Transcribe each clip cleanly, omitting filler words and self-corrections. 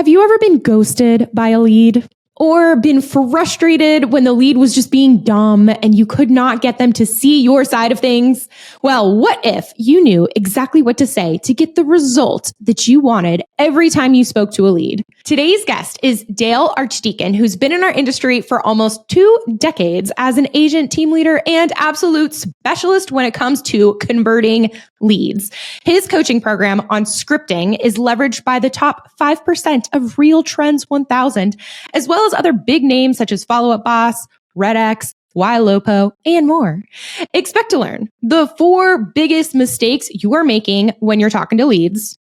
Have you ever been ghosted by a lead? Or been frustrated when the lead was just being dumb and you could not get them to see your side of things? Well, what if you knew exactly what to say to get the result that you wanted every time you spoke to a lead? Today's guest is Dale Archdekin, who's been in our industry for almost 2 decades as an agent, team leader, and absolute specialist when it comes to converting leads. His coaching program on scripting is leveraged by the top 5% of Real Trends 1000, as well as other big names such as Follow Up Boss, RedX, YLopo, and more. Expect to learn the 4 biggest mistakes you are making when you're talking to leads,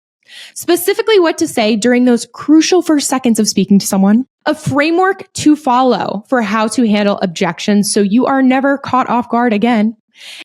specifically what to say during those crucial first seconds of speaking to someone, a framework to follow for how to handle objections so you are never caught off guard again.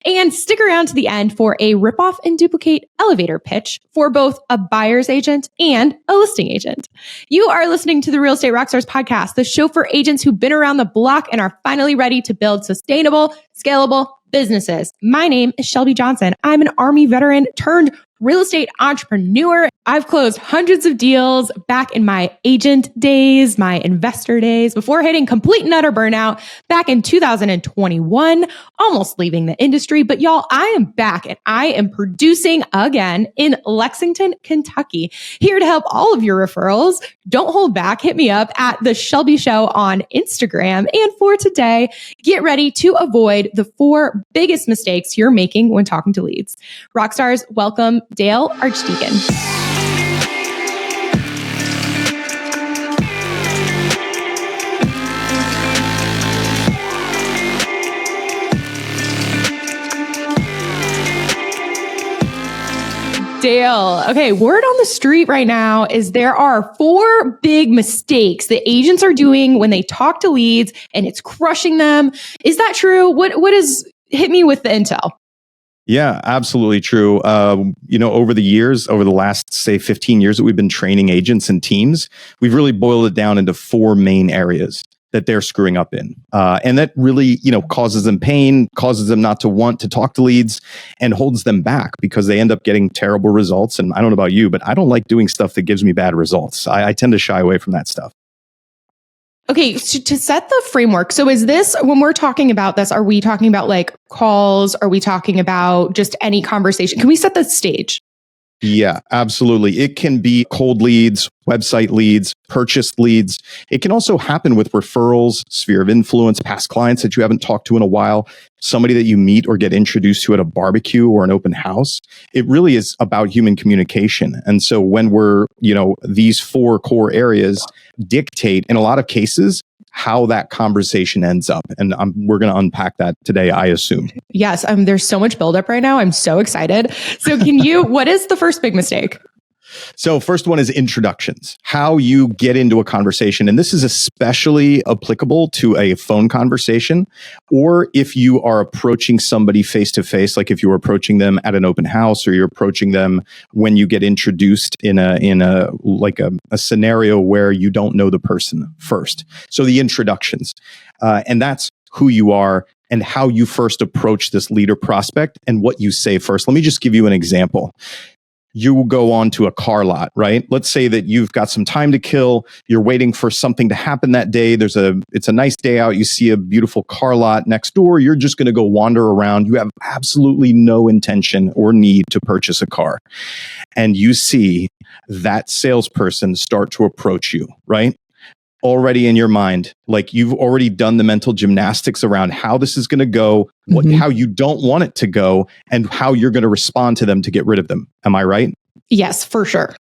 And stick around to the end for a rip-off and duplicate elevator pitch for both a buyer's agent and a listing agent. You are listening to the Real Estate Rockstars podcast, the show for agents who've been around the block and are finally ready to build sustainable, scalable businesses. My name is Shelby Johnson. I'm an Army veteran turned real estate entrepreneur. I've closed hundreds of deals back in my agent days, my investor days, before hitting complete and utter burnout back in 2021, almost leaving the industry. But y'all, I am back and I am producing again in Lexington, Kentucky, here to help all of your referrals. Don't hold back. Hit me up at The Shelby Show on Instagram. And for today, get ready to avoid the 4 biggest mistakes you're making when talking to leads. Rockstars, welcome Dale Archdekin. Dale, okay, word on the street right now is there are 4 big mistakes that agents are doing when they talk to leads and it's crushing them. Is that true? What is, hit me with the intel. Yeah, absolutely true. Over the years, over the last, say, 15 years that we've been training agents and teams, we've really boiled it down into 4 main areas that they're screwing up in. And that really, causes them pain, causes them not to want to talk to leads, and holds them back because they end up getting terrible results. And I don't know about you, but I don't like doing stuff that gives me bad results. I tend to shy away from that stuff. Okay, so to set the framework, so is this, when we're talking about this, are we talking about like calls? Are we talking about just any conversation? Can we set the stage? Yeah, absolutely. It can be cold leads, website leads, purchased leads. It can also happen with referrals, sphere of influence, past clients that you haven't talked to in a while, somebody that you meet or get introduced to at a barbecue or an open house. It really is about human communication. And so when we're, these 4 core areas dictate in a lot of cases how that conversation ends up. And we're going to unpack that today, I assume. Yes, there's so much buildup right now. I'm so excited. So what is the first big mistake? So first one is introductions, how you get into a conversation. And this is especially applicable to a phone conversation, or if you are approaching somebody face to face, like if you're approaching them at an open house, or you're approaching them when you get introduced in a scenario where you don't know the person first. So the introductions, and that's who you are and how you first approach this leader prospect and what you say first. Let me just give you an example. You go on to a car lot, right? Let's say that you've got some time to kill. You're waiting for something to happen that day. It's a nice day out. You see a beautiful car lot next door. You're just going to go wander around. You have absolutely no intention or need to purchase a car. And you see that salesperson start to approach you, right? Already in your mind, like you've already done the mental gymnastics around how this is going to go, how you don't want it to go, and how you're going to respond to them to get rid of them. Am I right? Yes, for sure.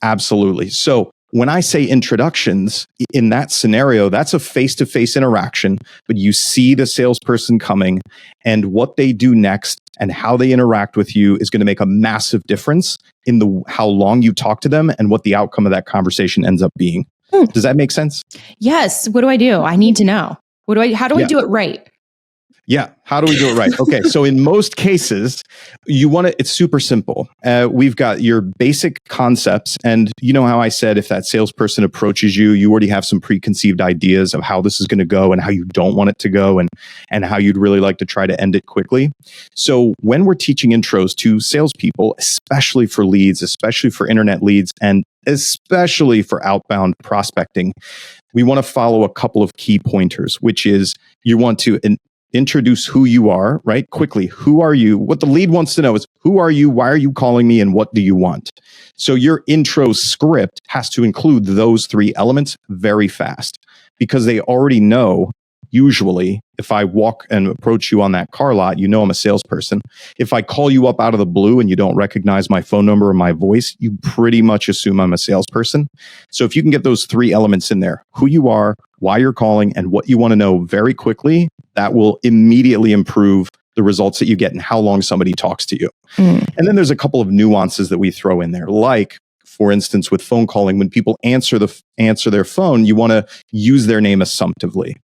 Absolutely. So when I say introductions in that scenario, that's a face-to-face interaction, but you see the salesperson coming, and what they do next and how they interact with you is going to make a massive difference in how long you talk to them and what the outcome of that conversation ends up being. Does that make sense? Yes. What do I do? I need to know. How do I do it right? Yeah. How do we do it right? Okay. So in most cases, it's super simple. We've got your basic concepts. And you know how I said, if that salesperson approaches you, you already have some preconceived ideas of how this is going to go and how you don't want it to go and how you'd really like to try to end it quickly. So when we're teaching intros to salespeople, especially for leads, especially for internet leads, and especially for outbound prospecting, we want to follow a couple of key pointers, which is you want to introduce who you are, right? Quickly, who are you? What the lead wants to know is, who are you? Why are you calling me? And what do you want? So your intro script has to include those three elements very fast, because they already know. Usually, if I walk and approach you on that car lot, you know I'm a salesperson. If I call you up out of the blue and you don't recognize my phone number or my voice, you pretty much assume I'm a salesperson. So if you can get those three elements in there, who you are, why you're calling, and what you want to know very quickly, that will immediately improve the results that you get and how long somebody talks to you. And then there's a couple of nuances that we throw in there, like, for instance, with phone calling, when people answer their phone, you want to use their name assumptively.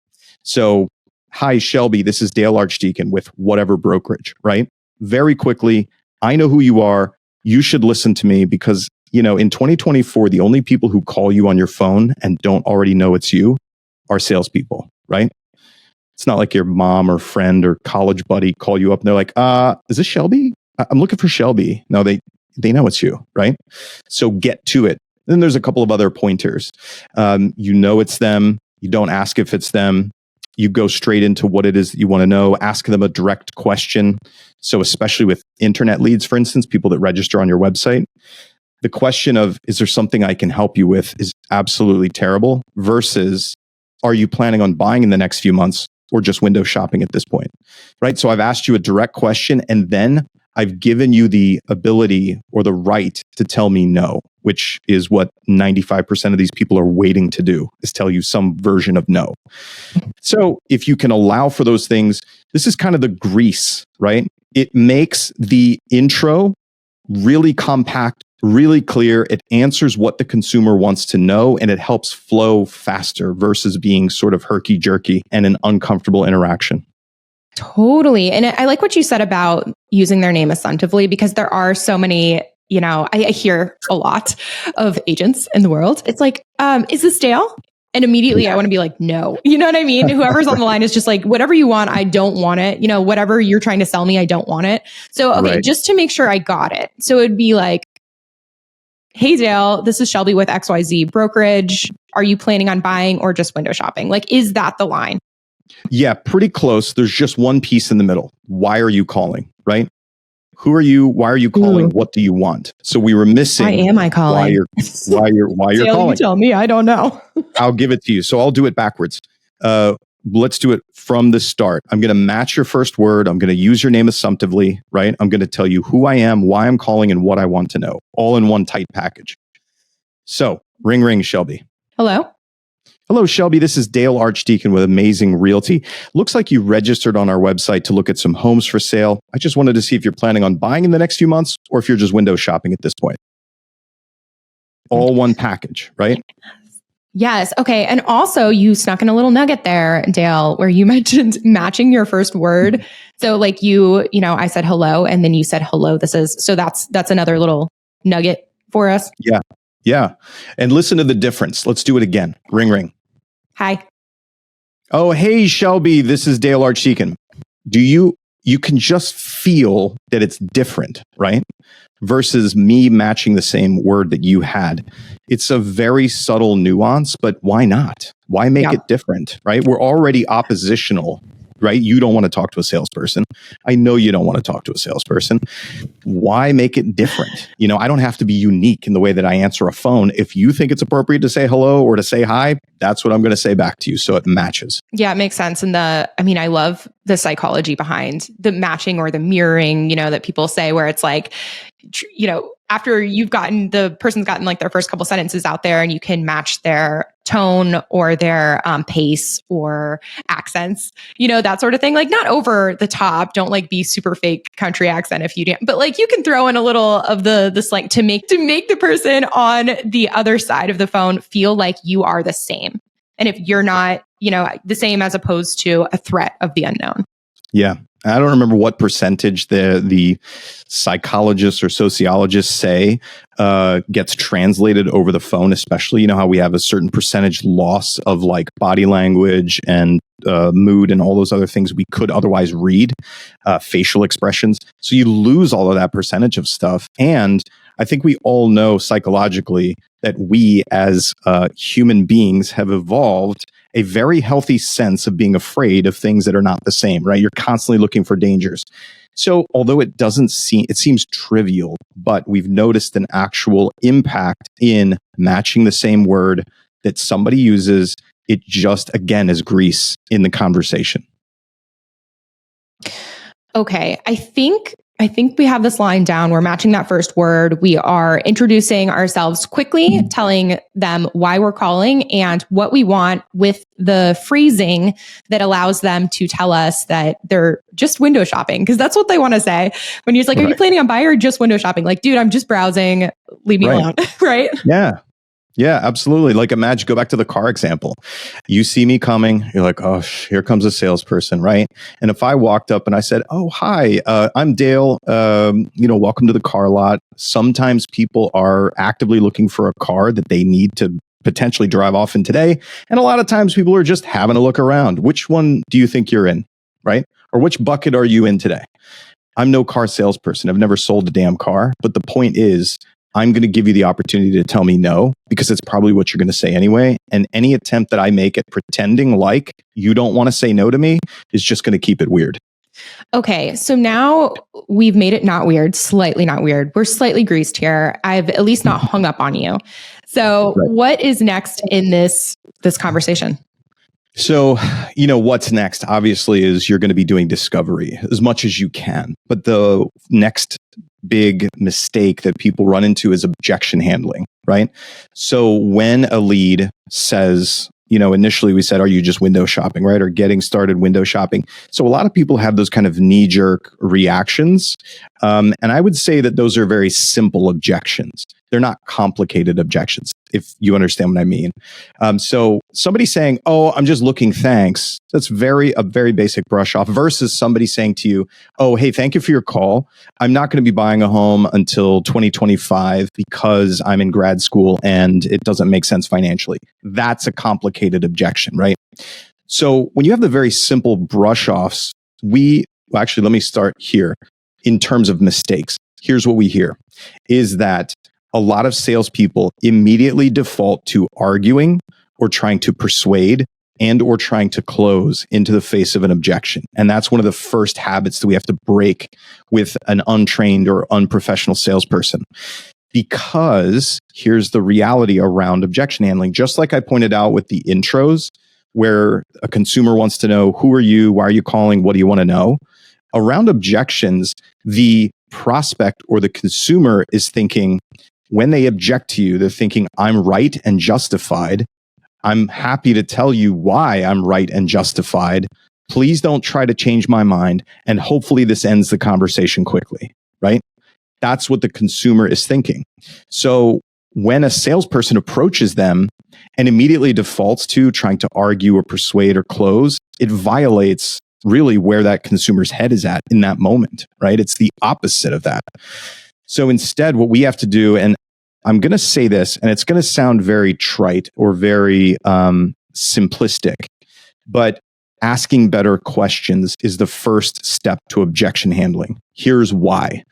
So, hi, Shelby, this is Dale Archdekin with whatever brokerage, right? Very quickly, I know who you are. You should listen to me because, in 2024, the only people who call you on your phone and don't already know it's you are salespeople, right? It's not like your mom or friend or college buddy call you up and they're like, is this Shelby? I'm looking for Shelby. No, they know it's you, right? So get to it. Then there's a couple of other pointers. It's them. You don't ask if it's them. You go straight into what it is that you want to know. Ask them a direct question. So especially with internet leads, for instance, people that register on your website, the question of, is there something I can help you with, is absolutely terrible, versus, are you planning on buying in the next few months or just window shopping at this point, right? So I've asked you a direct question, and then I've given you the ability or the right to tell me no, which is what 95% of these people are waiting to do, is tell you some version of no. So if you can allow for those things, this is kind of the grease, right? It makes the intro really compact, really clear. It answers what the consumer wants to know, and it helps flow faster versus being sort of herky-jerky and an uncomfortable interaction. Totally. And I like what you said about using their name assumptively, because there are so many, I hear a lot of agents in the world. It's like, is this Dale? And immediately I want to be like, no, you know what I mean? Whoever's on the line is just like, whatever you want, I don't want it. Whatever you're trying to sell me, I don't want it. So, okay, right. Just to make sure I got it. So it'd be like, hey, Dale, this is Shelby with XYZ brokerage. Are you planning on buying or just window shopping? Like, is that the line? Yeah, pretty close. There's just one piece in the middle. Why are you calling, right? Who are you? Why are you calling? What do you want? So we were missing. Why am I calling? Why you're Dale, calling? You tell me. I don't know. I'll give it to you. So I'll do it backwards. Let's do it from the start. I'm going to match your first word. I'm going to use your name assumptively, right? I'm going to tell you who I am, why I'm calling, and what I want to know, all in one tight package. So ring, ring, Shelby. Hello. Hello, Shelby. This is Dale Archdekin with Amazing Realty. Looks like you registered on our website to look at some homes for sale. I just wanted to see if you're planning on buying in the next few months or if you're just window shopping at this point. All one package, right? Yes. Okay. And also you snuck in a little nugget there, Dale, where you mentioned matching your first word. So like I said hello, and then you said hello. So that's another little nugget for us. Yeah. Yeah. And listen to the difference. Let's do it again. Ring, ring. Hi. Oh, hey, Shelby. This is Dale Archdekin. You can just feel that it's different, right? Versus me matching the same word that you had. It's a very subtle nuance, but why not? Why make it different, right? We're already oppositional, right? You don't want to talk to a salesperson. I know you don't want to talk to a salesperson. Why make it different? I don't have to be unique in the way that I answer a phone. If you think it's appropriate to say hello or to say hi, that's what I'm going to say back to you. So it matches. Yeah, it makes sense. And I love the psychology behind the matching or the mirroring, that people say, where it's like, after the person's gotten like their first couple sentences out there, and you can match their tone or their pace or accents, that sort of thing. Like, not over the top. Don't like be super fake country accent if you do, but like you can throw in a little of the slang to make the person on the other side of the phone feel like you are the same. And if you're not, the same, as opposed to a threat of the unknown. Yeah. I don't remember what percentage the psychologists or sociologists say gets translated over the phone, especially, how we have a certain percentage loss of like body language and mood and all those other things we could otherwise read, facial expressions. So you lose all of that percentage of stuff. And I think we all know psychologically that we as human beings have evolved a very healthy sense of being afraid of things that are not the same, right? You're constantly looking for dangers. So although it seems trivial, but we've noticed an actual impact in matching the same word that somebody uses. It just, again, is grease in the conversation. Okay. I think we have this line down. We're matching that first word. We are introducing ourselves quickly, telling them why we're calling and what we want with the phrasing that allows them to tell us that they're just window shopping. Because that's what they want to say. When you're like, are you planning on buying or just window shopping? Like, dude, I'm just browsing. Leave me alone. Right? Yeah. Yeah, absolutely. Like imagine, go back to the car example. You see me coming, you're like, oh, here comes a salesperson, right? And if I walked up and I said, oh, hi, I'm Dale, welcome to the car lot. Sometimes people are actively looking for a car that they need to potentially drive off in today. And a lot of times people are just having a look around. Which one do you think you're in, right? Or which bucket are you in today? I'm no car salesperson. I've never sold a damn car. But the point is, I'm going to give you the opportunity to tell me no, because it's probably what you're going to say anyway. And any attempt that I make at pretending like you don't want to say no to me is just going to keep it weird. Okay, so now we've made it not weird, slightly not weird. We're slightly greased here. I've at least not hung up on you. So What is next in this conversation? So, what's next, obviously, is you're going to be doing discovery as much as you can. But the next big mistake that people run into is objection handling, right? So when a lead says, initially we said, are you just window shopping, right? Or getting started window shopping. So a lot of people have those kind of knee-jerk reactions. And I would say that those are very simple objections. They're not complicated objections, if you understand what I mean. So somebody saying, oh, I'm just looking, thanks. That's a very basic brush off versus somebody saying to you, oh, hey, thank you for your call. I'm not going to be buying a home until 2025 because I'm in grad school and it doesn't make sense financially. That's a complicated objection, right? So when you have the very simple brush offs, let me start here. In terms of mistakes, here's what we hear is that a lot of salespeople immediately default to arguing or trying to persuade and or trying to close into the face of an objection. And that's one of the first habits that we have to break with an untrained or unprofessional salesperson. Because here's the reality around objection handling. Just like I pointed out with the intros, where a consumer wants to know, who are you? Why are you calling? What do you want to know? Around objections, the prospect or the consumer is thinking, when they object to you, they're thinking, I'm right and justified. I'm happy to tell you why I'm right and justified. Please don't try to change my mind. And hopefully this ends the conversation quickly, right? That's what the consumer is thinking. So when a salesperson approaches them and immediately defaults to trying to argue or persuade or close, it violates really where that consumer's head is at in that moment, right? It's the opposite of that. So instead, what we have to do, and I'm going to say this, and it's going to sound very trite or very simplistic, but asking better questions is the first step to objection handling. Here's why.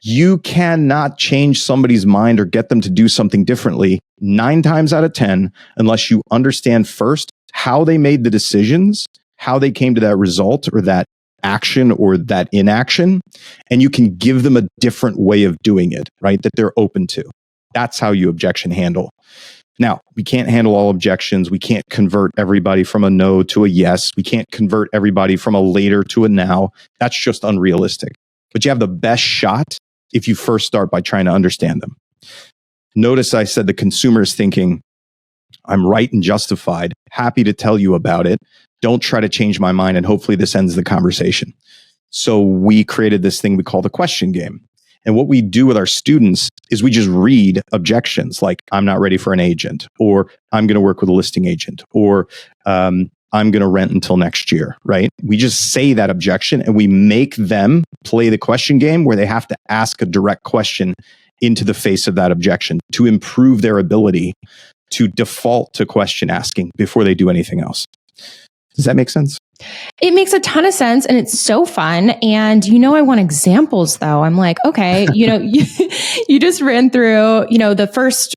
You cannot change somebody's mind or get them to do something differently 9 times out of 10 unless you understand first how they made the decisions, how they came to that result or that action or that inaction, and you can give them a different way of doing it, right? That they're open to. That's how you objection handle. Now, we can't handle all objections. We can't convert everybody from a no to a yes. We can't convert everybody from a later to a now. That's just unrealistic. But you have the best shot if you first start by trying to understand them. Notice I said the consumer is thinking, I'm right and justified. Happy to tell you about it. Don't try to change my mind, and hopefully this ends the conversation. So we created this thing we call the question game. And what we do with our students is we just read objections like, I'm not ready for an agent, or I'm going to work with a listing agent, or I'm going to rent until next year, right? We just say that objection and we make them play the question game where they have to ask a direct question into the face of that objection to improve their ability to default to question asking before they do anything else. Does that make sense? It makes a ton of sense and it's so fun. And I want examples though. I'm like, okay, you just ran through, the first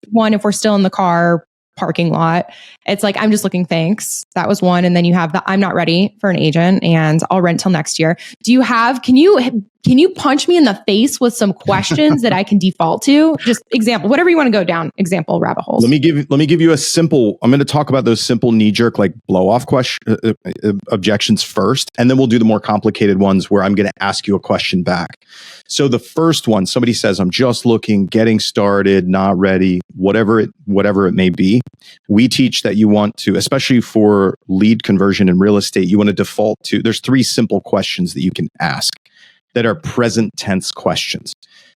one, if we're still in the car parking lot, it's like, I'm just looking, thanks. That was one. And then you have the, I'm not ready for an agent and I'll rent till next year. Can you punch me in the face with some questions that I can default to? Just example, whatever you want to go down, example rabbit holes. Let me give you a simple, I'm going to talk about those simple knee jerk, like blow off objections first. And then we'll do the more complicated ones where I'm going to ask you a question back. So the first one, somebody says, I'm just looking, getting started, not ready, whatever it may be. We teach that you want to, especially for lead conversion in real estate, you want to default to, there's 3 simple questions that you can ask that are present tense questions.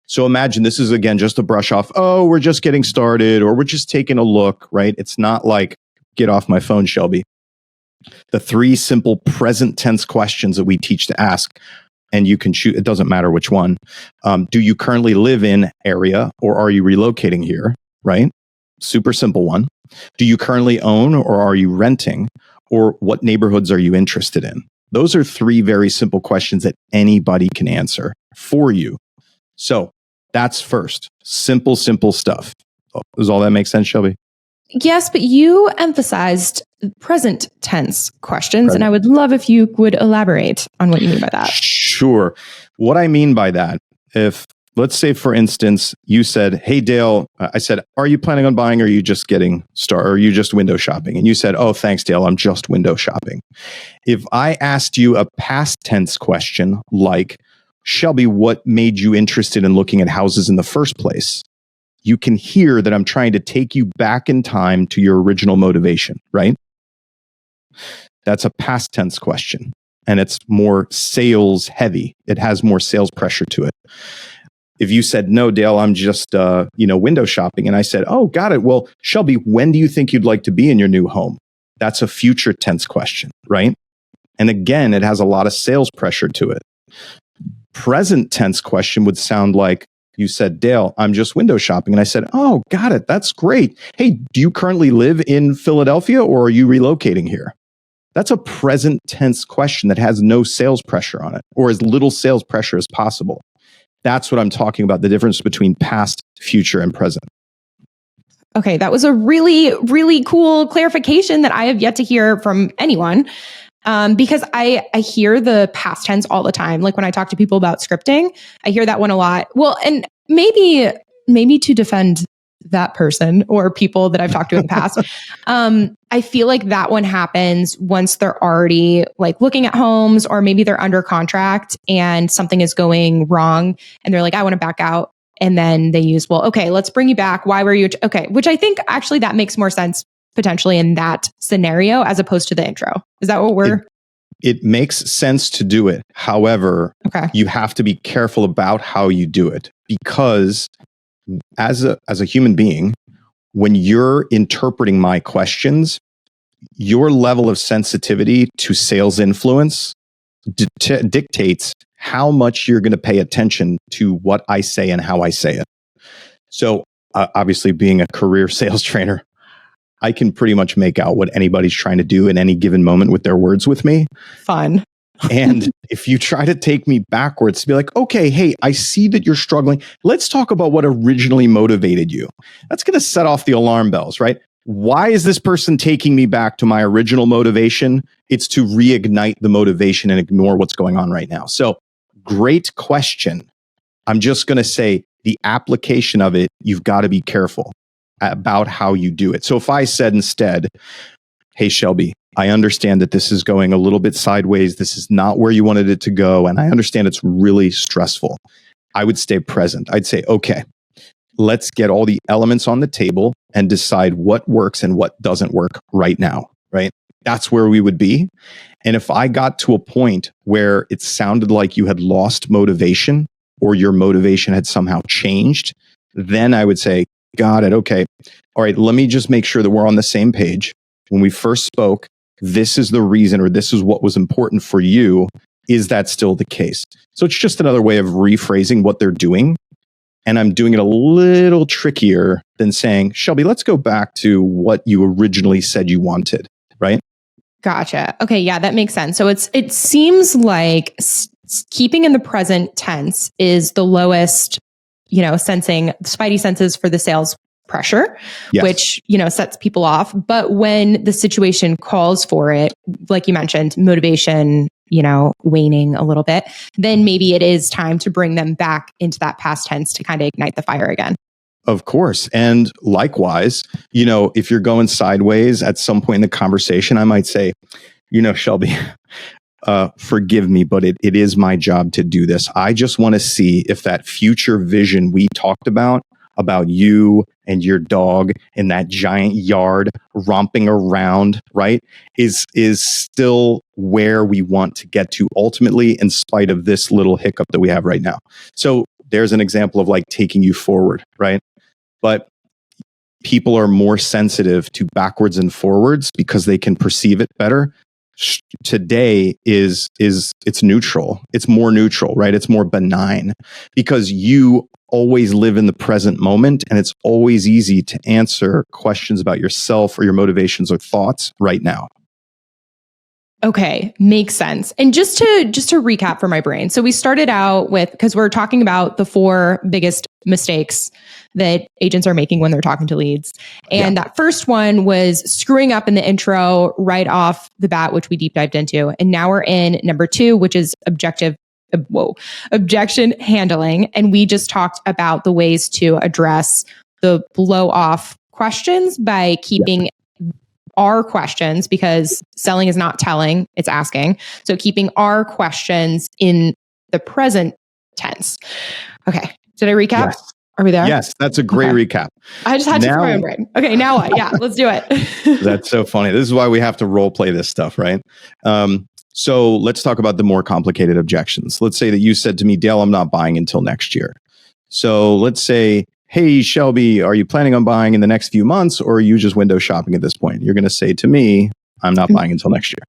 So imagine this is, again, just a brush off. Oh, we're just getting started, or we're just taking a look, right? It's not like, get off my phone, Shelby. The 3 simple present tense questions that we teach to ask, and you can choose, it doesn't matter which one. Do you currently live in area, or are you relocating here, right? Super simple one. Do you currently own, or are you renting? Or what neighborhoods are you interested in? Those are 3 very simple questions that anybody can answer for you. So that's first. Simple stuff. Does all that make sense, Shelby? Yes, but you emphasized present tense questions, and I would love if you would elaborate on what you mean by that. Sure. What I mean by that, if let's say, for instance, you said, hey, Dale, I said, are you planning on buying or are you just getting started? Or are you just window shopping? And you said, oh, thanks, Dale, I'm just window shopping. If I asked you a past tense question like, Shelby, what made you interested in looking at houses in the first place? You can hear that I'm trying to take you back in time to your original motivation, right? That's a past tense question. And it's more sales heavy. It has more sales pressure to it. If you said, no, Dale, I'm just, window shopping. And I said, oh, got it. Well, Shelby, when do you think you'd like to be in your new home? That's a future tense question, right? And again, it has a lot of sales pressure to it. Present tense question would sound like you said, Dale, I'm just window shopping. And I said, oh, got it. That's great. Hey, do you currently live in Philadelphia or are you relocating here? That's a present tense question that has no sales pressure on it, or as little sales pressure as possible. That's what I'm talking about, the difference between past, future, and present. Okay, that was a really, really cool clarification that I have yet to hear from anyone. Because I hear the past tense all the time. Like when I talk to people about scripting, I hear that one a lot. Well, and maybe to defend that person or people that I've talked to in the past, I feel like that one happens once they're already like looking at homes, or maybe they're under contract and something is going wrong and they're like, I want to back out. And then they use, well, okay, let's bring you back. Why were you? Okay. Which I think actually that makes more sense potentially in that scenario as opposed to the intro. Is that what we're? It makes sense to do it. However, you have to be careful about how you do it, because as a human being, when you're interpreting my questions, your level of sensitivity to sales influence dictates how much you're going to pay attention to what I say and how I say it. So obviously, being a career sales trainer, I can pretty much make out what anybody's trying to do in any given moment with their words with me. Fun. And if you try to take me backwards to be like, okay, hey, I see that you're struggling. Let's talk about what originally motivated you. That's going to set off the alarm bells, right? Why is this person taking me back to my original motivation? It's to reignite the motivation and ignore what's going on right now. So great question. I'm just going to say the application of it, you've got to be careful about how you do it. So if I said instead, hey, Shelby, I understand that this is going a little bit sideways. This is not where you wanted it to go. And I understand it's really stressful. I would stay present. I'd say, okay, let's get all the elements on the table and decide what works and what doesn't work right now, right? That's where we would be. And if I got to a point where it sounded like you had lost motivation or your motivation had somehow changed, then I would say, got it. Okay. All right. Let me just make sure that we're on the same page. When we first spoke, this is the reason, or this is what was important for you. Is that still the case? So it's just another way of rephrasing what they're doing. And I'm doing it a little trickier than saying, Shelby, let's go back to what you originally said you wanted, right? Gotcha. Okay. Yeah, that makes sense. So it seems like keeping in the present tense is the lowest, sensing spidey senses for the sales pressure, Yes. which, sets people off. But when the situation calls for it, like you mentioned, motivation, waning a little bit, then maybe it is time to bring them back into that past tense to kind of ignite the fire again. Of course. And likewise, if you're going sideways at some point in the conversation, I might say, Shelby, forgive me, but it is my job to do this. I just want to see if that future vision we talked about you and your dog in that giant yard romping around, right, is still where we want to get to ultimately, in spite of this little hiccup that we have right now. So there's an example of like taking you forward, right? But people are more sensitive to backwards and forwards because they can perceive it better. Today is it's neutral. It's more neutral, right? It's more benign because you always live in the present moment, and it's always easy to answer questions about yourself or your motivations or thoughts right now. Okay, makes sense. And just to recap for my brain. So we started out with, because we're talking about the 4 biggest mistakes that agents are making when they're talking to leads. And that first one was screwing up in the intro right off the bat, which we deep dived into. And now we're in number 2, which is objection handling. And we just talked about the ways to address the blow off questions by keeping our questions, because selling is not telling, it's asking. So keeping our questions in the present tense. Okay. Did I recap? Yes. Are we there? Yes, that's a great recap. I just had to throw my own brain. Okay, now what? Yeah, let's do it. That's so funny. This is why we have to role play this stuff, right? So let's talk about the more complicated objections. Let's say that you said to me, Dale, I'm not buying until next year. So let's say, hey, Shelby, are you planning on buying in the next few months, or are you just window shopping at this point? You're going to say to me, I'm not buying until next year.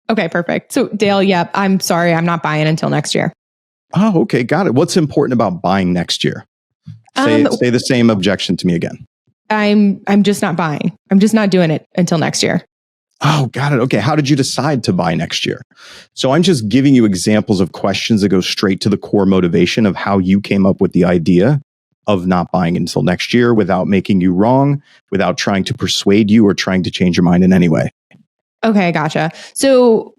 Okay, perfect. So Dale, yep, I'm sorry, I'm not buying until next year. Oh, okay, got it. What's important about buying next year? Say the same objection to me again. I'm just not buying. I'm just not doing it until next year. Oh, got it. Okay. How did you decide to buy next year? So I'm just giving you examples of questions that go straight to the core motivation of how you came up with the idea of not buying until next year without making you wrong, without trying to persuade you or trying to change your mind in any way. Okay, gotcha. So,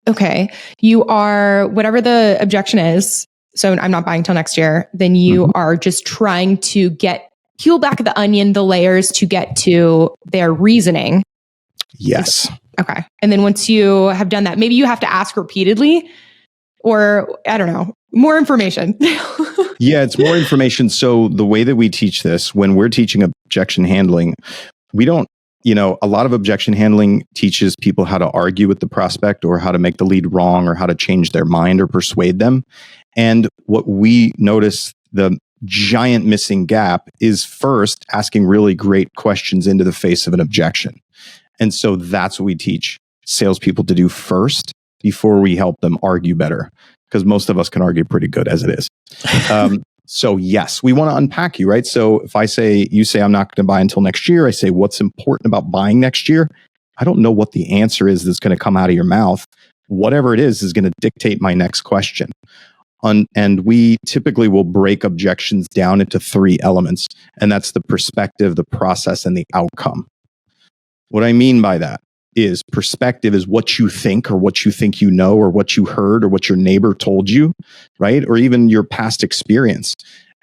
okay, you are, whatever the objection is, so I'm not buying till next year, then you are just trying to peel back the onion, the layers to get to their reasoning. Yes. Okay. And then once you have done that, maybe you have to ask repeatedly, or I don't know, more information. Yeah, it's more information. So the way that we teach this, when we're teaching objection handling, we don't, a lot of objection handling teaches people how to argue with the prospect or how to make the lead wrong or how to change their mind or persuade them. And what we notice, the giant missing gap, is first asking really great questions into the face of an objection. And so that's what we teach salespeople to do first before we help them argue better, because most of us can argue pretty good as it is. So yes, we want to unpack you, right? So if you say, I'm not going to buy until next year, I say, what's important about buying next year? I don't know what the answer is that's going to come out of your mouth. Whatever it is going to dictate my next question. And we typically will break objections down into 3 elements, and that's the perspective, the process, and the outcome. What I mean by that is perspective is what you think or what you think you know or what you heard or what your neighbor told you, right? Or even your past experience.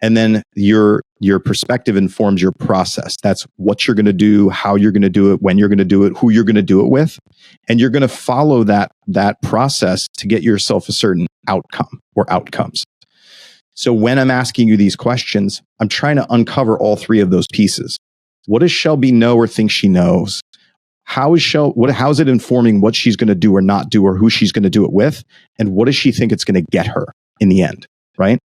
And then your perspective informs your process. That's what you're going to do, how you're going to do it, when you're going to do it, who you're going to do it with. And you're going to follow that process to get yourself a certain outcome or outcomes. So when I'm asking you these questions, I'm trying to uncover all 3 of those pieces. What does Shelby know or think she knows? How is how's it informing what she's going to do or not do, or who she's going to do it with? And what does she think it's going to get her in the end, right?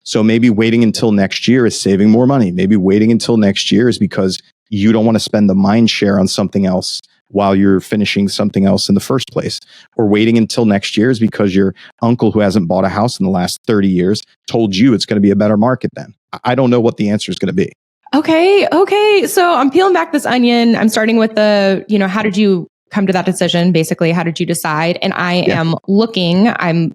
So maybe waiting until next year is saving more money. Maybe waiting until next year is because you don't want to spend the mind share on something else while you're finishing something else in the first place. Or waiting until next year is because your uncle, who hasn't bought a house in the last 30 years, told you it's going to be a better market then. I don't know what the answer is going to be. Okay. So I'm peeling back this onion. I'm starting with how did you come to that decision? Basically, how did you decide? And I am looking, I'm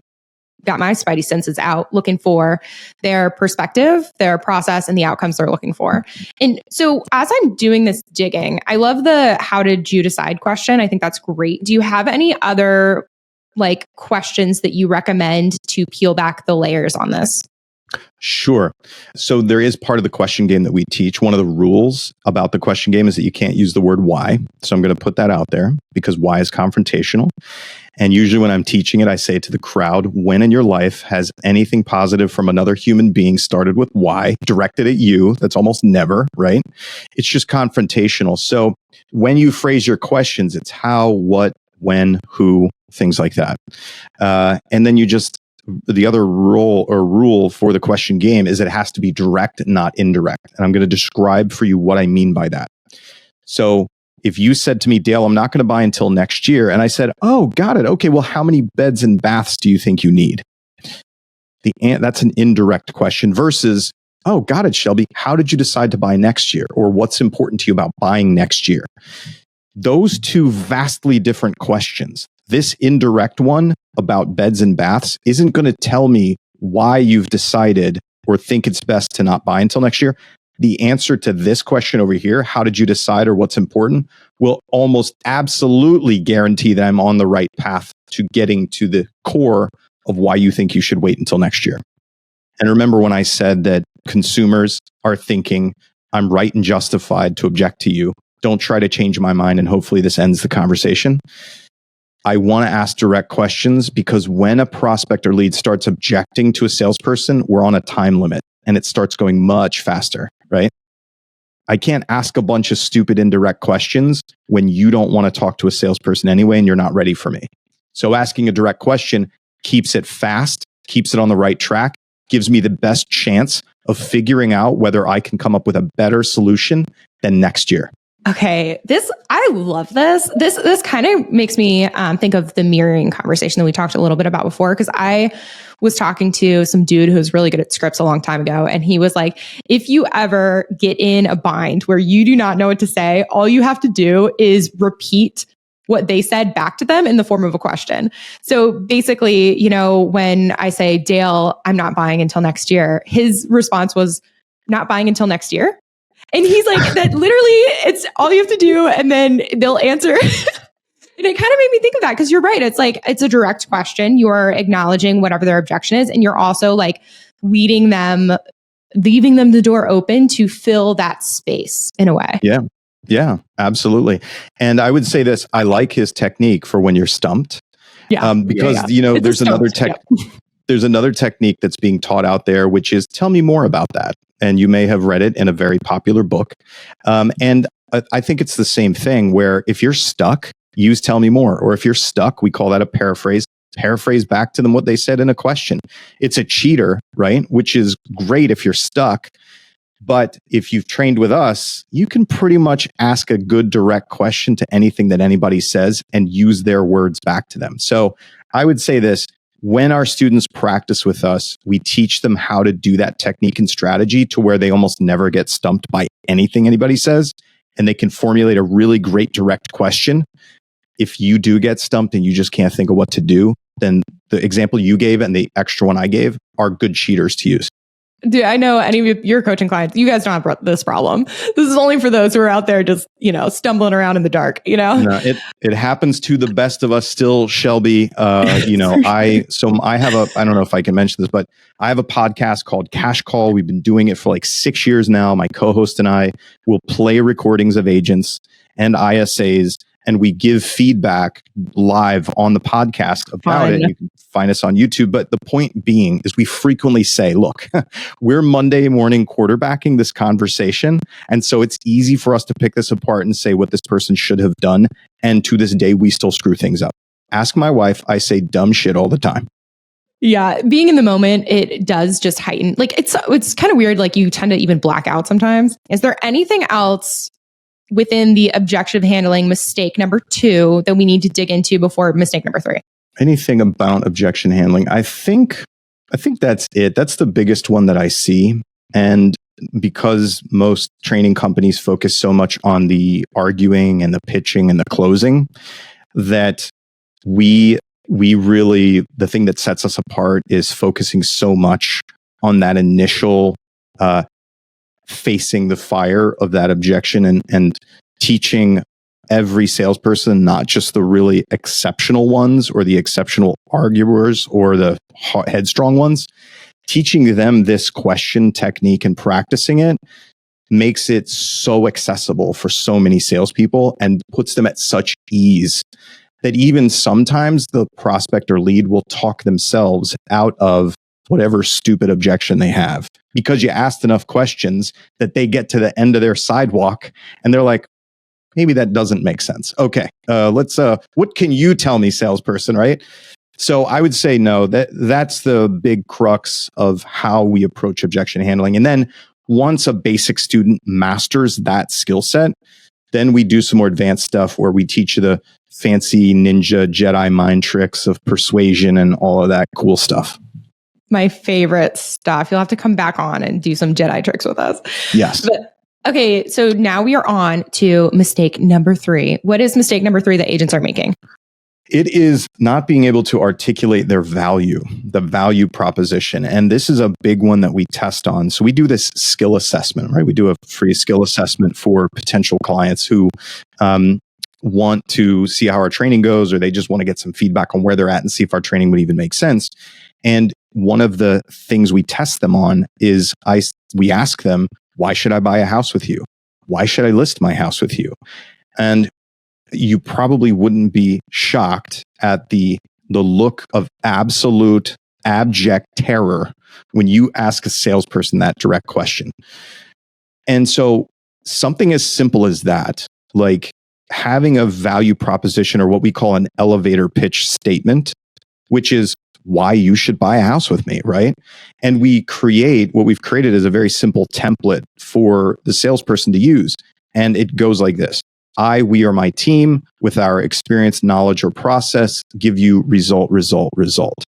got my spidey senses out looking for their perspective, their process, and the outcomes they're looking for. And so as I'm doing this digging, I love the how did you decide question. I think that's great. Do you have any other like questions that you recommend to peel back the layers on this? Sure. So there is part of the question game that we teach. One of the rules about the question game is that you can't use the word why. So I'm going to put that out there because why is confrontational. And usually when I'm teaching it, I say to the crowd, when in your life has anything positive from another human being started with why, directed at you? That's almost never, right? It's just confrontational. So when you phrase your questions, it's how, what, when, who, things like that. And then you just, the other rule for the question game is it has to be direct, not indirect. And I'm going to describe for you what I mean by that. So if you said to me, Dale, I'm not going to buy until next year. And I said, oh, got it. Okay, well, how many beds and baths do you think you need? That's an indirect question versus, oh, got it, Shelby. How did you decide to buy next year? Or what's important to you about buying next year? Those two vastly different questions. This indirect one about beds and baths isn't going to tell me why you've decided or think it's best to not buy until next year. The answer to this question over here, how did you decide or what's important, will almost absolutely guarantee that I'm on the right path to getting to the core of why you think you should wait until next year. And remember when I said that consumers are thinking, I'm right and justified to object to you. Don't try to change my mind and hopefully this ends the conversation. I want to ask direct questions because when a prospect or lead starts objecting to a salesperson, we're on a time limit and it starts going much faster, right? I can't ask a bunch of stupid indirect questions when you don't want to talk to a salesperson anyway and you're not ready for me. So asking a direct question keeps it fast, keeps it on the right track, gives me the best chance of figuring out whether I can come up with a better solution than next year. Okay, I love this. This kind of makes me think of the mirroring conversation that we talked a little bit about before, because I was talking to some dude who was really good at scripts a long time ago, and he was like, if you ever get in a bind where you do not know what to say, all you have to do is repeat what they said back to them in the form of a question. So basically, when I say, Dale, I'm not buying until next year, his response was, not buying until next year. And he's like, that literally, it's all you have to do. And then they'll answer. And it kind of made me think of that because you're right. It's like, it's a direct question. You're acknowledging whatever their objection is. And you're also like leaving them the door open to fill that space in a way. Yeah, absolutely. And I would say this, I like his technique for when you're stumped. Because there's another technique that's being taught out there, which is tell me more about that. And you may have read it in a very popular book. And I think it's the same thing where if you're stuck, use tell me more. Or if you're stuck, we call that a paraphrase. Paraphrase back to them what they said in a question. It's a cheater, right? Which is great if you're stuck. But if you've trained with us, you can pretty much ask a good direct question to anything that anybody says and use their words back to them. So I would say this. When our students practice with us, we teach them how to do that technique and strategy to where they almost never get stumped by anything anybody says, and they can formulate a really great direct question. If you do get stumped and you just can't think of what to do, then the example you gave and the extra one I gave are good cheaters to use. Dude, I know any of your coaching clients, you guys don't have this problem. This is only for those who are out there just, stumbling around in the dark, No, it happens to the best of us still, Shelby. I have I don't know if I can mention this, but I have a podcast called Cash Call. We've been doing it for like 6 years now. My co-host and I will play recordings of agents and ISAs, and we give feedback live on the podcast about it. You can find us on YouTube. But the point being is we frequently say, look, we're Monday morning quarterbacking this conversation. And so it's easy for us to pick this apart and say what this person should have done. And to this day, we still screw things up. Ask my wife. I say dumb shit all the time. Yeah, being in the moment, it does just heighten. Like it's kind of weird. Like you tend to even black out sometimes. Is there anything else within the objection handling mistake number 2 that we need to dig into before mistake number 3? Anything about objection handling? I think that's it. That's the biggest one that I see. And because most training companies focus so much on the arguing and the pitching and the closing, that we really, the thing that sets us apart is focusing so much on that initial facing the fire of that objection, and teaching every salesperson, not just the really exceptional ones or the exceptional arguers or the headstrong ones, teaching them this question technique and practicing it makes it so accessible for so many salespeople and puts them at such ease that even sometimes the prospect or lead will talk themselves out of whatever stupid objection they have, because you asked enough questions that they get to the end of their sidewalk and they're like, maybe that doesn't make sense. Okay, what can you tell me, salesperson, right? So I would say no, that's the big crux of how we approach objection handling. And then once a basic student masters that skill set, then we do some more advanced stuff where we teach you the fancy ninja Jedi mind tricks of persuasion and all of that cool stuff. My favorite stuff. You'll have to come back on and do some Jedi tricks with us. Yes. But, okay, so now we are on to mistake number 3. What is mistake number 3 that agents are making? It is not being able to articulate their value, the value proposition. And this is a big one that we test on. So we do this skill assessment, right? We do a free skill assessment for potential clients who want to see how our training goes, or they just want to get some feedback on where they're at and see if our training would even make sense. And one of the things we test them on is we ask them, why should I buy a house with you? Why should I list my house with you? And you probably wouldn't be shocked at the look of absolute abject terror when you ask a salesperson that direct question. And so something as simple as that, like having a value proposition, or what we call an elevator pitch statement, which is why you should buy a house with me, right? And what we've created is a very simple template for the salesperson to use. And it goes like this. We or my team, with our experience, knowledge, or process, give you result, result, result.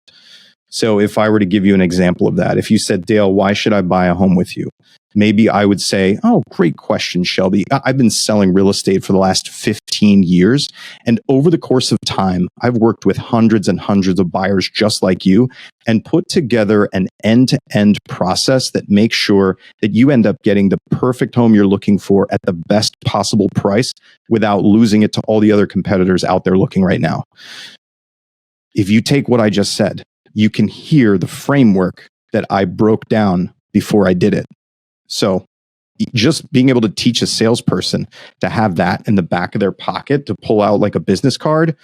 So if I were to give you an example of that, if you said, Dale, why should I buy a home with you? Maybe I would say, oh, great question, Shelby. I've been selling real estate for the last 15 years. And over the course of time, I've worked with hundreds and hundreds of buyers just like you and put together an end-to-end process that makes sure that you end up getting the perfect home you're looking for at the best possible price without losing it to all the other competitors out there looking right now. If you take what I just said, you can hear the framework that I broke down before I did it. So just being able to teach a salesperson to have that in the back of their pocket to pull out like a business card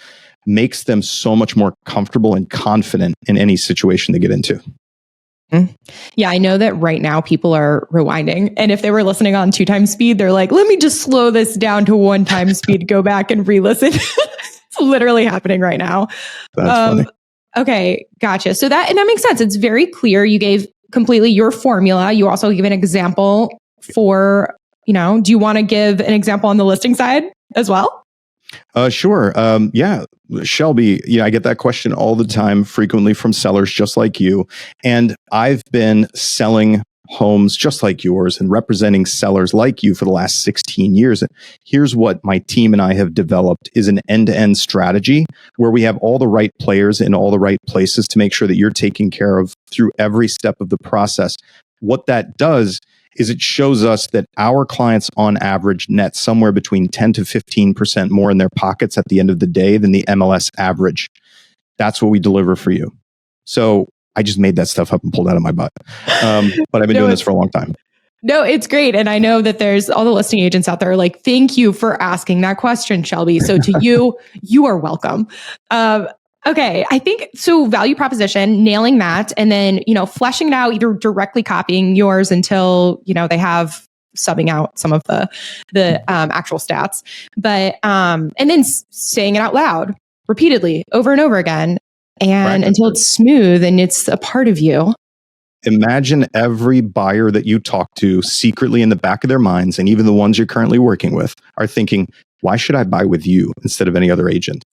makes them so much more comfortable and confident in any situation they get into. Yeah, I know that right now people are rewinding. And if they were listening on 2x speed, they're like, let me just slow this down to 1x speed, go back and re-listen. It's literally happening right now. That's funny. Okay, gotcha. So that makes sense. It's very clear. You gave completely your formula. You also give an example for, do you want to give an example on the listing side as well? Sure. Yeah, Shelby, I get that question all the time, frequently from sellers just like you. And I've been selling homes just like yours and representing sellers like you for the last 16 years. And here's what my team and I have developed is an end-to-end strategy where we have all the right players in all the right places to make sure that you're taken care of through every step of the process. What that does is it shows us that our clients on average net somewhere between 10 to 15% more in their pockets at the end of the day than the MLS average. That's what we deliver for you. So I just made that stuff up and pulled out of my butt. But I've been doing this for a long time. No, it's great. And I know that there's all the listing agents out there like, thank you for asking that question, Shelby. So to you, you are welcome. Okay. I think so. Value proposition, nailing that, and then, fleshing it out, either directly copying yours until, they have subbing out some of the actual stats, but, and then saying it out loud repeatedly over and over again. And until it's smooth and it's a part of you. Imagine every buyer that you talk to secretly in the back of their minds, and even the ones you're currently working with, are thinking, why should I buy with you instead of any other agent?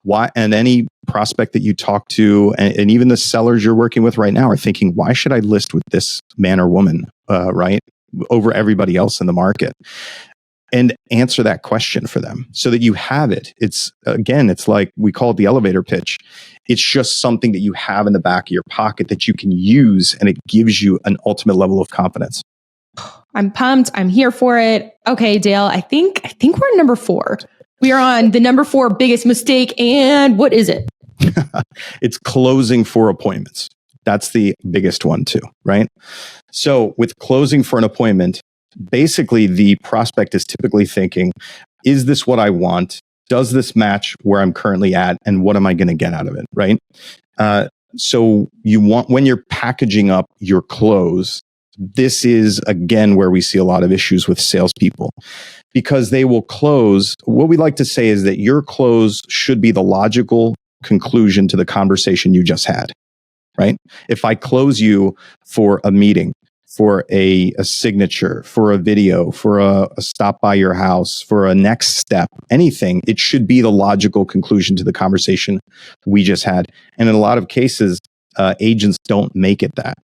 Why? And any prospect that you talk to, and even the sellers you're working with right now, are thinking, why should I list with this man or woman? Right? over everybody else in the market, and answer that question for them so that you have it. It's like we call it the elevator pitch. It's just something that you have in the back of your pocket that you can use, and it gives you an ultimate level of confidence. I'm pumped. I'm here for it. Okay, Dale, I think we're at number 4. We are on the number 4 biggest mistake. And what is it? It's closing for appointments. That's the biggest one too, right? So with closing for an appointment, basically the prospect is typically thinking, is this what I want? Does this match where I'm currently at? And what am I going to get out of it, right? So when you're packaging up your close, this is, again, where we see a lot of issues with salespeople, because they will close. What we like to say is that your close should be the logical conclusion to the conversation you just had, right? If I close you for a meeting, for a signature, for a video, for a stop by your house, for a next step, anything, it should be the logical conclusion to the conversation we just had. And in a lot of cases, agents don't make it that.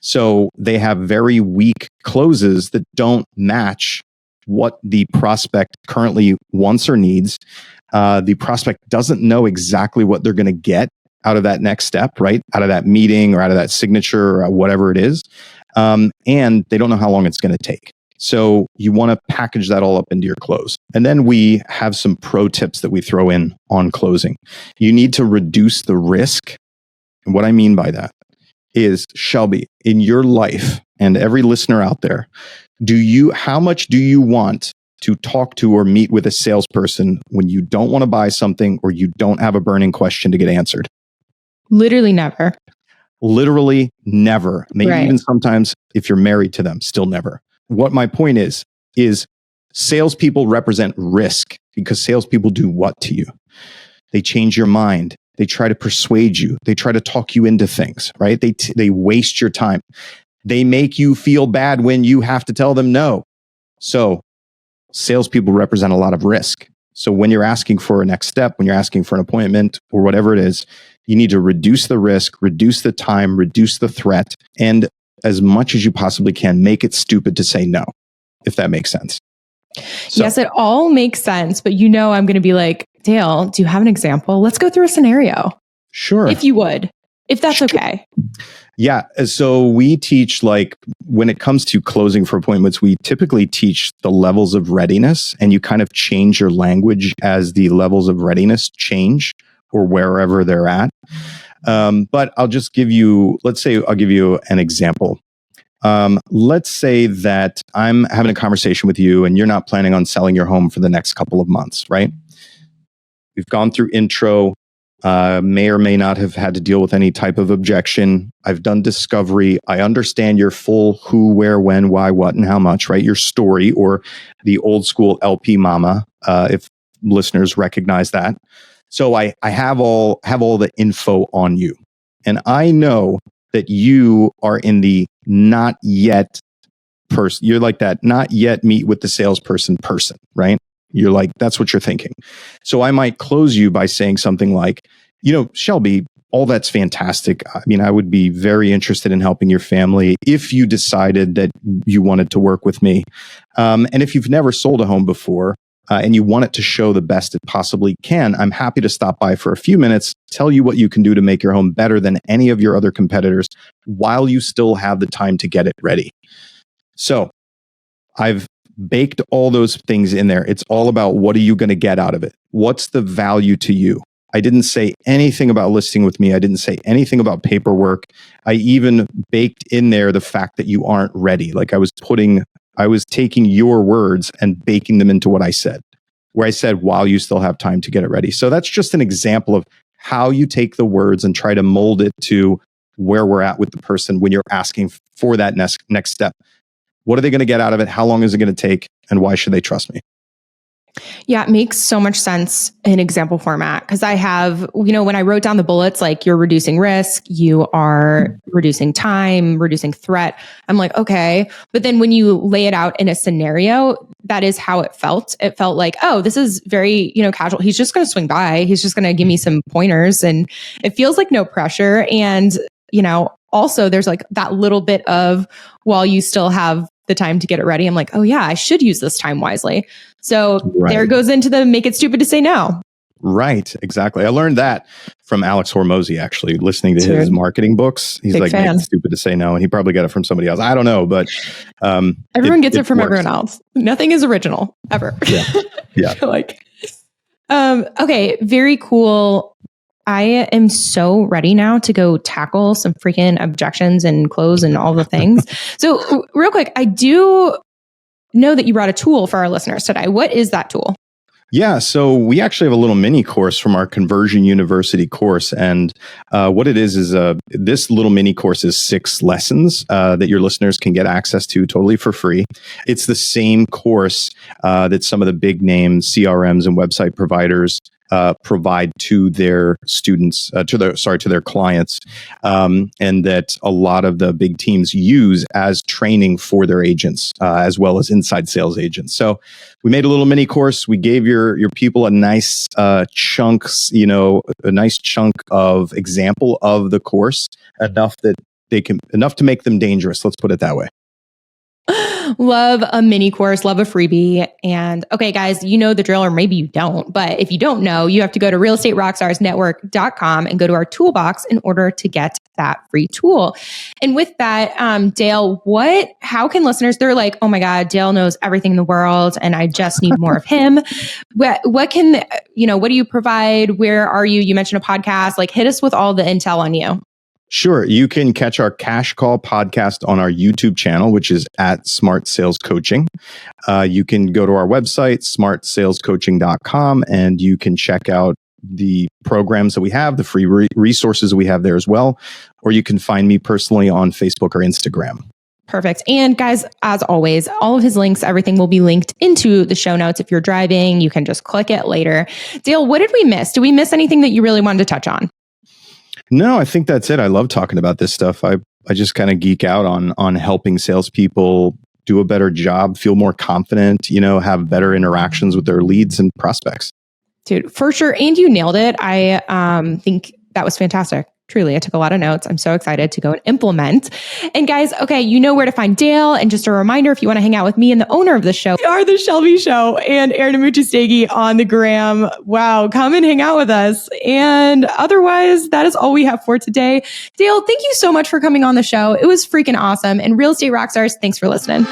So they have very weak closes that don't match what the prospect currently wants or needs. The prospect doesn't know exactly what they're going to get out of that next step, right? Out of that meeting or out of that signature or whatever it is. And they don't know how long it's going to take. So you want to package that all up into your close. And then we have some pro tips that we throw in on closing. You need to reduce the risk. And what I mean by that is, Shelby, in your life and every listener out there, how much do you want to talk to or meet with a salesperson when you don't want to buy something or you don't have a burning question to get answered? Literally never. Literally never. Maybe Right. even sometimes if you're married to them, still never. What my point is salespeople represent risk, because salespeople do what to you? They change your mind. They try to persuade you. They try to talk you into things, right? They waste your time. They make you feel bad when you have to tell them no. So salespeople represent a lot of risk. So when you're asking for a next step, when you're asking for an appointment or whatever it is, you need to reduce the risk, reduce the time, reduce the threat, and as much as you possibly can, make it stupid to say no, if that makes sense. So, yes, it all makes sense. But I'm going to be like, Dale, do you have an example? Let's go through a scenario. Sure. If you would, if that's okay. Yeah. So we teach, when it comes to closing for appointments, we typically teach the levels of readiness, and you kind of change your language as the levels of readiness change or wherever they're at. But I'll just give you, I'll give you an example. Let's say that I'm having a conversation with you and you're not planning on selling your home for the next couple of months, right? We've gone through intro, may or may not have had to deal with any type of objection. I've done discovery. I understand your full who, where, when, why, what, and how much, right? Your story, or the old school LP mama, if listeners recognize that. So I have all the info on you. And I know that you are in the not yet person. You're like that not yet meet with the salesperson person, right? You're like, that's what you're thinking. So I might close you by saying something like, Shelby, all that's fantastic. I mean, I would be very interested in helping your family if you decided that you wanted to work with me. And if you've never sold a home before, and you want it to show the best it possibly can, I'm happy to stop by for a few minutes, tell you what you can do to make your home better than any of your other competitors while you still have the time to get it ready. So I've baked all those things in there. It's all about, what are you going to get out of it? What's the value to you? I didn't say anything about listing with me. I didn't say anything about paperwork. I even baked in there the fact that you aren't ready. Like I was taking your words and baking them into what I said, where I said, while you still have time to get it ready. So that's just an example of how you take the words and try to mold it to where we're at with the person when you're asking for that next step. What are they going to get out of it? How long is it going to take? And why should they trust me? Yeah, it makes so much sense in example format, because I have, when I wrote down the bullets, like you're reducing risk, you are reducing time, reducing threat. I'm like, okay. But then when you lay it out in a scenario, that is how it felt. It felt like, oh, this is very, casual. He's just going to swing by. He's just going to give me some pointers, and it feels like no pressure. And, also there's like that little bit of, while you still have the time to get it ready, I'm like, oh yeah, I should use this time wisely. So there Right. goes into the make it stupid to say no. Right. Exactly. I learned that from Alex Hormozy, actually, listening to his Dude. marketing books. He's Big like, fan. make it stupid to say no. And he probably got it from somebody else. I don't know, but Everyone gets it from works. everyone else. Nothing is original ever. Yeah. Yeah. I feel like, okay, very cool. I am so ready now to go tackle some freaking objections and close and all the things. So real quick, I do know that you brought a tool for our listeners today. What is that tool? Yeah, so we actually have a little mini course from our Conversion University course. And what it is this little mini course is 6 lessons that your listeners can get access to totally for free. It's the same course that some of the big name CRMs and website providers provide to their students, to their clients, and that a lot of the big teams use as training for their agents, as well as inside sales agents. So we made a little mini course. We gave your people a nice chunks, a nice chunk of example of the course, enough to make them dangerous. Let's put it that way. Love a mini course, love a freebie. And okay, guys, you know the drill, or maybe you don't, but if you don't know, you have to go to realestaterockstarsnetwork.com and go to our toolbox in order to get that free tool. And with that, Dale, how can listeners, they're like, oh my God, Dale knows everything in the world and I just need more of him. What do you provide? Where are you? You mentioned a podcast, like hit us with all the intel on you. Sure. You can catch our Cash Call podcast on our YouTube channel, which is at Smart Sales Coaching. You can go to our website, smartsalescoaching.com, and you can check out the programs that we have, the free resources we have there as well. Or you can find me personally on Facebook or Instagram. Perfect. And guys, as always, all of his links, everything will be linked into the show notes. If you're driving, you can just click it later. Dale, what did we miss? Did we miss anything that you really wanted to touch on? No, I think that's it. I love talking about this stuff. I just kind of geek out on helping salespeople do a better job, feel more confident, have better interactions with their leads and prospects. Dude, for sure. And you nailed it. I think that was fantastic. Truly, I took a lot of notes. I'm so excited to go and implement. And guys, okay, you know where to find Dale. And just a reminder, if you want to hang out with me and the owner of the show, we are the Shelby Show and Aaron Amuchistegi on the gram. Wow, come and hang out with us. And otherwise, that is all we have for today. Dale, thank you so much for coming on the show. It was freaking awesome. And Real Estate Rockstars, thanks for listening.